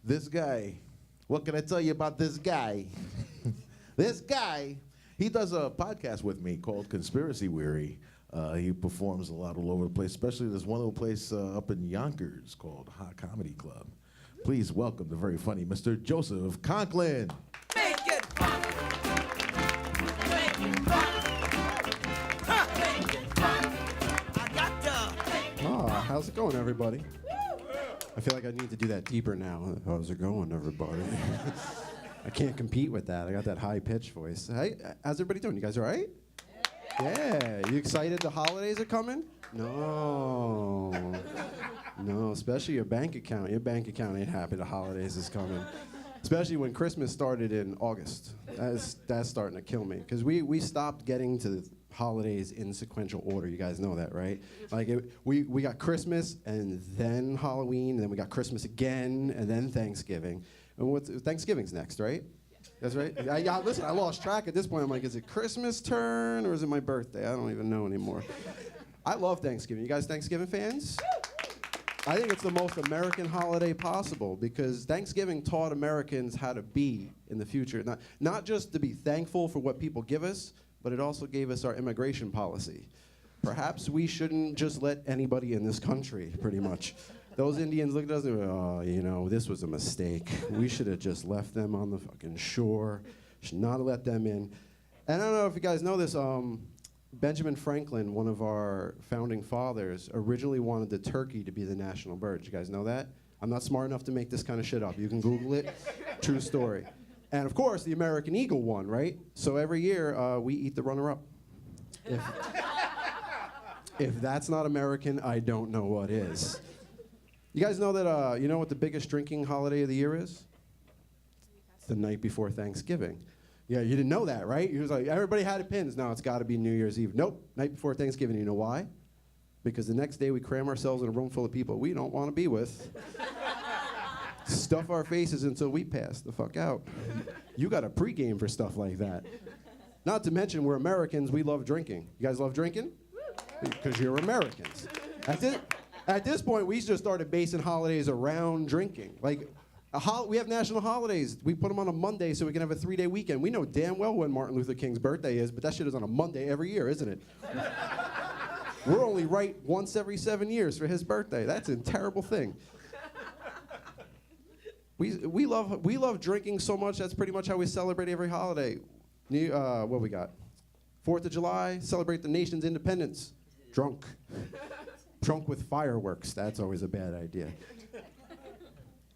This guy, what can I tell you about this guy? This guy, he does a podcast with me called Conspiracy Weary. He performs a lot all over the place, especially there's one little place up in Yonkers called Hot Comedy Club. Please welcome the very funny Mr. Joseph Conklin. Make it fun. Make it fun. Make it fun. I got to. Oh, how's it going, everybody? I feel like I need to do that deeper now. How's it going, everybody? I can't compete with that. I got that high-pitched voice. Hey, how's everybody doing? You guys all right? Yeah. You excited the holidays are coming? No. No, especially your bank account. Your bank account ain't happy the holidays is coming. Especially when Christmas started in August. That's starting to kill me. Because we stopped getting to holidays in sequential order. You guys know that, right? Like we got Christmas and then Halloween, and then we got Christmas again, and then Thanksgiving. And Thanksgiving's next, right? That's right. Listen, I lost track at this point. I'm like, is it Christmas turn or is it my birthday? I don't even know anymore. I love Thanksgiving. You guys Thanksgiving fans? I think it's the most American holiday possible because Thanksgiving taught Americans how to be in the future. Not just to be thankful for what people give us, but it also gave us our immigration policy. Perhaps we shouldn't just let anybody in this country, pretty much. Those Indians looked at us and went, oh, you know, this was a mistake. We should have just left them on the fucking shore. Should not have let them in. And I don't know if you guys know this, Benjamin Franklin, one of our founding fathers, originally wanted the turkey to be the national bird. You guys know that? I'm not smart enough to make this kind of shit up. You can Google it. True story. And of course, the American eagle won, right? So every year, we eat the runner-up. If that's not American, I don't know what is. You guys know that, you know what the biggest drinking holiday of the year is? The night before Thanksgiving. Yeah, you didn't know that, right? You was like, everybody had it pinned. No, it's got to be New Year's Eve. Nope, night before Thanksgiving. You know why? Because the next day we cram ourselves in a room full of people we don't want to be with. Stuff our faces until we pass the fuck out. You got a pregame for stuff like that. Not to mention, we're Americans, we love drinking. You guys love drinking? Because you're Americans. At this point, we just started basing holidays around drinking. Like, we have national holidays. We put them on a Monday so we can have a 3-day weekend. We know damn well when Martin Luther King's birthday is, but that shit is on a Monday every year, isn't it? We're only right once every 7 years for his birthday. That's a terrible thing. We love drinking so much, that's pretty much how we celebrate every holiday. What we got? 4th of July, celebrate the nation's independence. Drunk. Drunk with fireworks, that's always a bad idea.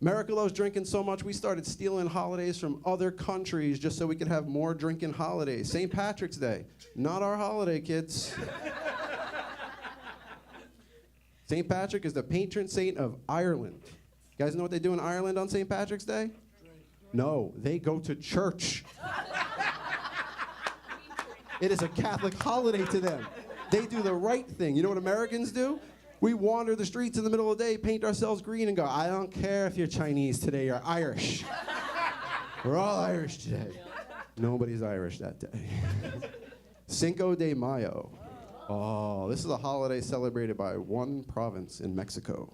America loves drinking so much, we started stealing holidays from other countries just so we could have more drinking holidays. St. Patrick's Day, not our holiday, kids. St. Patrick is the patron saint of Ireland. You guys know what they do in Ireland on St. Patrick's Day? No, they go to church. It is a Catholic holiday to them. They do the right thing. You know what Americans do? We wander the streets in the middle of the day, paint ourselves green, and go, I don't care if you're Chinese today, you're Irish. We're all Irish today. Nobody's Irish that day. Cinco de Mayo. Oh, this is a holiday celebrated by one province in Mexico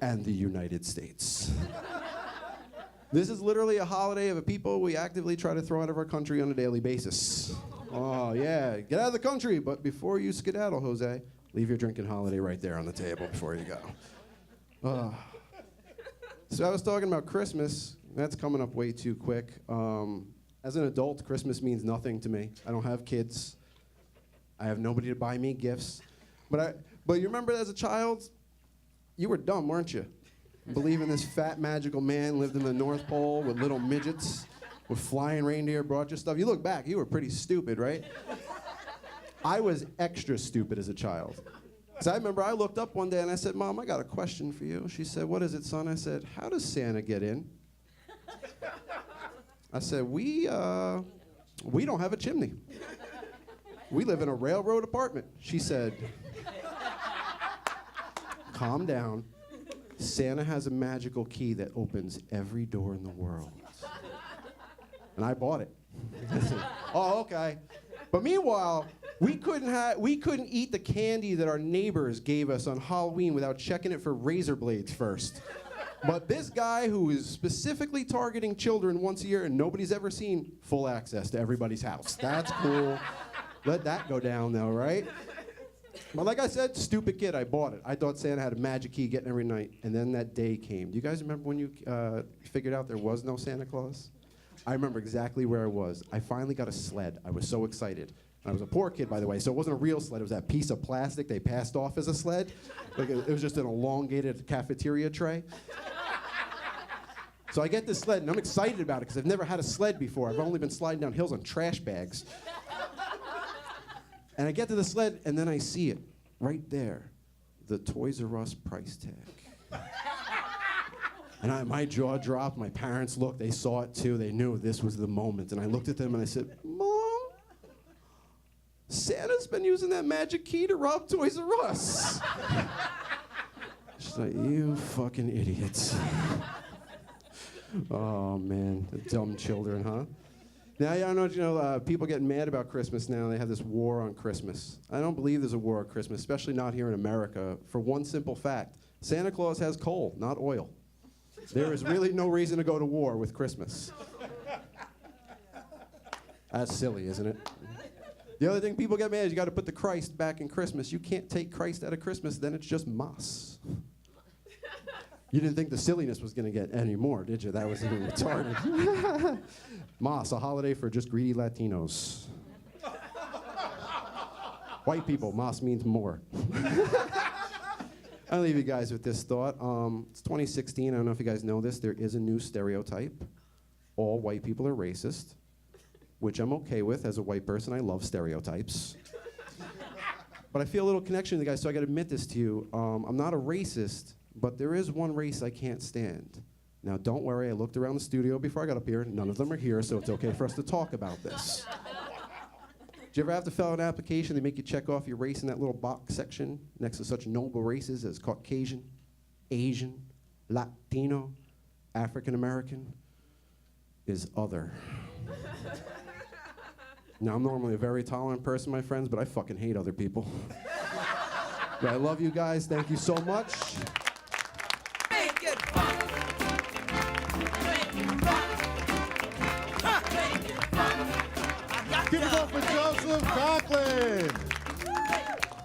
and the United States. This is literally a holiday of a people we actively try to throw out of our country on a daily basis. Oh, yeah, get out of the country, but before you skedaddle, Jose, leave your drinking holiday right there on the table before you go. So I was talking about Christmas. That's coming up way too quick. As an adult, Christmas means nothing to me. I don't have kids. I have nobody to buy me gifts. But you remember as a child, you were dumb, weren't you? Believing this fat, magical man lived in the North Pole with little midgets, with flying reindeer, brought you stuff. You look back, you were pretty stupid, right? I was extra stupid as a child. So I remember I looked up one day and I said, Mom, I got a question for you. She said, what is it, son? I said, how does Santa get in? I said, we don't have a chimney. We live in a railroad apartment. She said, calm down. Santa has a magical key that opens every door in the world. And I bought it. I said, oh, okay. But meanwhile, we couldn't eat the candy that our neighbors gave us on Halloween without checking it for razor blades first. But this guy who is specifically targeting children once a year and nobody's ever seen, full access to everybody's house. That's cool. Let that go down though, right? But like I said, stupid kid, I bought it. I thought Santa had a magic key getting every night, and then that day came. Do you guys remember when you figured out there was no Santa Claus? I remember exactly where I was. I finally got a sled. I was so excited. And I was a poor kid, by the way, so it wasn't a real sled. It was that piece of plastic they passed off as a sled. Like it was just an elongated cafeteria tray. So I get this sled, and I'm excited about it because I've never had a sled before. I've only been sliding down hills on trash bags. And I get to the sled, and then I see it right there, the Toys R Us price tag. And my jaw dropped. My parents looked. They saw it too. They knew this was the moment. And I looked at them and I said, Mom, Santa's been using that magic key to rob Toys R Us. She's like, you fucking idiots. Oh, man, the dumb children, huh? Now, I don't know, you know, people getting mad about Christmas now. They have this war on Christmas. I don't believe there's a war on Christmas, especially not here in America, for one simple fact. Santa Claus has coal, not oil. There is really no reason to go to war with Christmas. That's silly, isn't it? The other thing people get mad is you got to put the Christ back in Christmas. You can't take Christ out of Christmas, then it's just Mas. You didn't think the silliness was going to get any more, did you? That was even retarded. Mas, a holiday for just greedy Latinos. White people, Mas means more. I'll leave you guys with this thought. It's 2016. I don't know if you guys know this. There is a new stereotype. All white people are racist, which I'm okay with. As a white person, I love stereotypes. But I feel a little connection to the guys, so I got to admit this to you. I'm not a racist, but there is one race I can't stand. Now, don't worry. I looked around the studio before I got up here. None of them are here, so it's okay for us to talk about this. Did you ever have to fill out an application? They make you check off your race in that little box section next to such noble races as Caucasian, Asian, Latino, African American, is other. Now, I'm normally a very tolerant person, my friends, but I fucking hate other people. But I love you guys. Thank you so much. Make it fun. Make it fun. Make it fun. I got Give it up for Joseph Conklin.